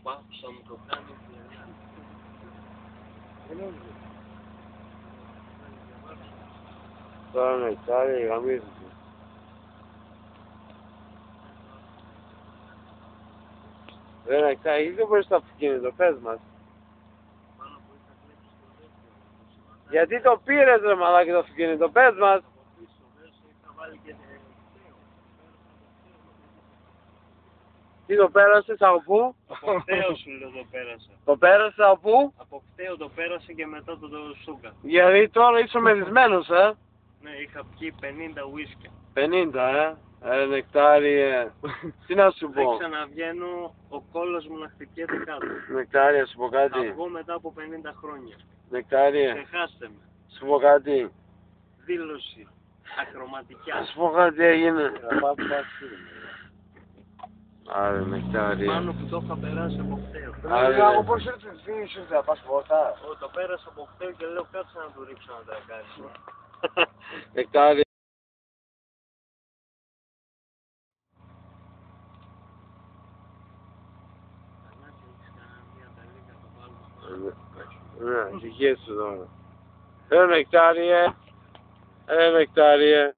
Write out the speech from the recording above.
πάθουσα μου το κάνει. Τώρα νεκτάρι, γαμίζεται. Ρε νεκτάρι, γιατί δεν μπορείς το αυτοκίνητο, πες μας. Γιατί το πήρες ρε μαλάκι το αυτοκίνητο, πες μας. Τι το πέρασες από πού? Από κταίο σου λέω το πέρασα. Το πέρασες από πού? Από κταίο το πέρασε και μετά το σούγκα. Γιατί τώρα είσαι μεθυσμένος, Ναι, είχα πιει 50 ουίσκια. 50, νεκτάρι, τι να σου Δεν πω. ξαναβγαίνω, ο κόλλος μου να χτυπιέται κάτω. Νεκτάρι, να σου πω Θα κάτι. βγω μετά από 50 χρόνια. Νεκτάρι, Ξεχάστε με. σου πω κάτι. Δήλωση. Ακροματικιά. Να σου πω κάτι, τι έγινε. Άρε νεκτάρι. Πάνω που το είχα περάσει από κταίο. Άρε, Πώς ήρθες, τι ήσουν να πας πόρτα. Το πέρασα από κταίο και λέω κάτσε να του ρίξω να τα κάνει. νεκτάρι. Ναι, ησυχία σου τώρα. Νεκτάριε. Νεκτάριε.